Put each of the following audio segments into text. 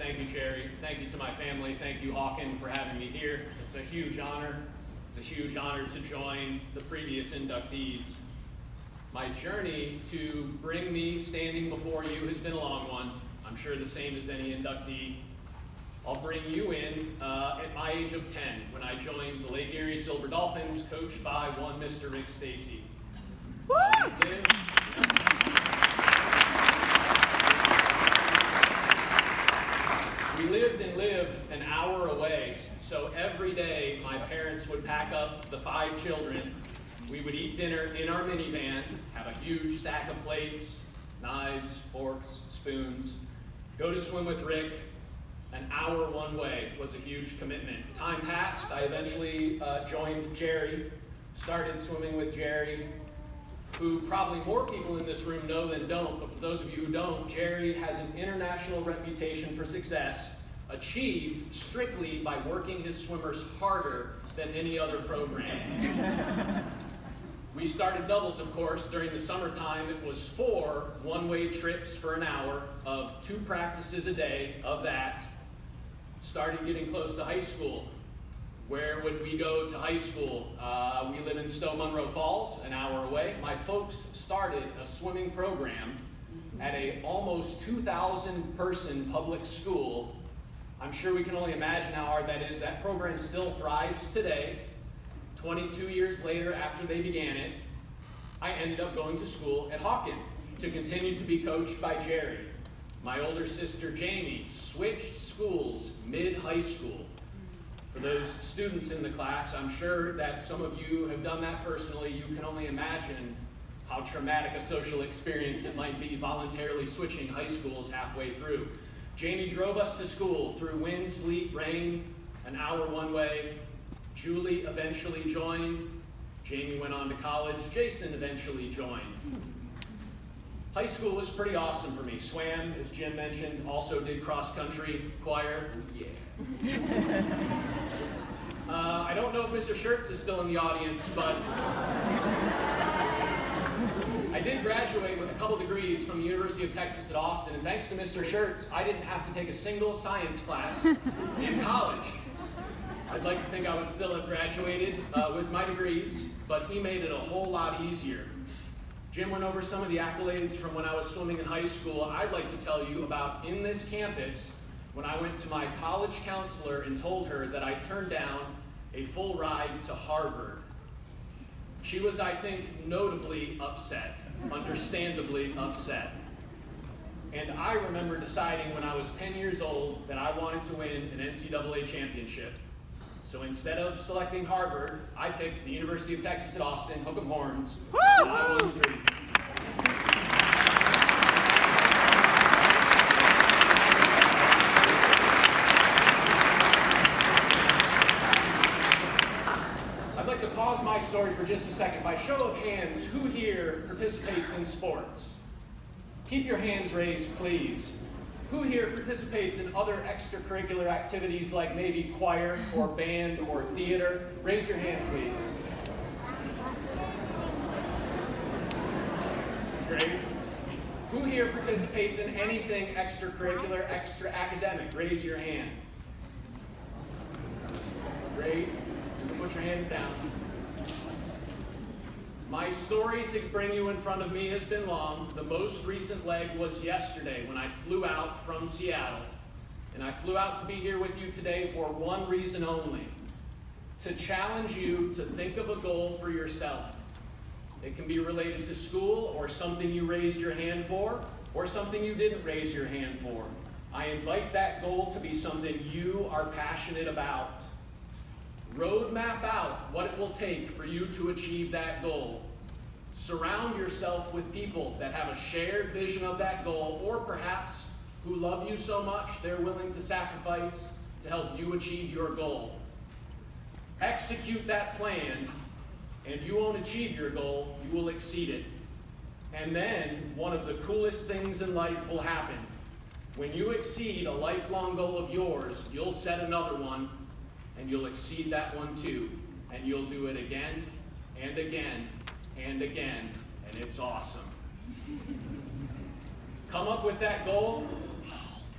Thank you, Jerry. Thank you to my family. Thank you, Hawken, for having me here. It's a huge honor. It's a huge honor to join the previous inductees. My journey to bring me standing before you has been a long one. I'm sure the same as any inductee. I'll bring you in at my age of 10 when I joined the Lake Erie Silver Dolphins, coached by one Mr. Rick Stacy. We lived and live an hour away, so every day my parents would pack up the 5 children. We would eat dinner in our minivan, have a huge stack of plates, knives, forks, spoons, go to swim with Rick. An hour one way was a huge commitment. Time passed. I eventually joined Jerry, started swimming with Jerry, who probably more people in this room know than don't, but for those of you who don't, Jerry has an international reputation for success, achieved strictly by working his swimmers harder than any other program. We started doubles, of course. During the summertime, it was 4 one-way trips for an hour of 2 practices a day of that. Started getting close to high school. Where would we go to high school? We live in Stowe Munroe Falls, an hour away. My folks started a swimming program at a almost 2,000 person public school. I'm sure we can only imagine how hard that is. That program still thrives today. 22 years later, after they began it, I ended up going to school at Hawken to continue to be coached by Jerry. My older sister, Jamie, switched schools mid-high school. For those students in the class, I'm sure that some of you have done that personally. You can only imagine how traumatic a social experience it might be voluntarily switching high schools halfway through. Jamie drove us to school through wind, sleet, rain, an hour one way. Julie eventually joined. Jamie went on to college. Jason eventually joined. High school was pretty awesome for me. Swam, as Jim mentioned, also did cross-country choir. Yeah. I don't know if Mr. Schertz is still in the audience, but I did graduate with a couple degrees from the University of Texas at Austin, and thanks to Mr. Schertz, I didn't have to take a single science class in college. I'd like to think I would still have graduated with my degrees, but he made it a whole lot easier. Jim went over some of the accolades from when I was swimming in high school. I'd like to tell you about in this campus when I went to my college counselor and told her that I turned down a full ride to Harvard. She was, I think, notably upset, understandably upset. And I remember deciding when I was 10 years old that I wanted to win an NCAA championship. So instead of selecting Harvard, I picked the University of Texas at Austin, Hook 'em Horns, and I won 3. I'd like to pause my story for just a second. By show of hands, who here participates in sports? Keep your hands raised, please. Who here participates in other extracurricular activities like maybe choir or band or theater? Raise your hand, please. Great. Who here participates in anything extracurricular, extra academic? Raise your hand. Great. You can put your hands down. My story to bring you in front of me has been long. The most recent leg was yesterday when I flew out from Seattle. And I flew out to be here with you today for one reason only: to challenge you to think of a goal for yourself. It can be related to school, or something you raised your hand for, or something you didn't raise your hand for. I invite that goal to be something you are passionate about. Roadmap out what it will take for you to achieve that goal. Surround yourself with people that have a shared vision of that goal, or perhaps who love you so much they're willing to sacrifice to help you achieve your goal. Execute that plan, and you won't achieve your goal, you will exceed it. And then one of the coolest things in life will happen. When you exceed a lifelong goal of yours, you'll set another one, and you'll exceed that one too. And you'll do it again and again and again, and it's awesome. Come up with that goal,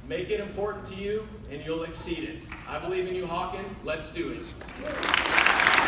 Make it important to you, and you'll exceed it. I believe in you, Hawken. Let's do it.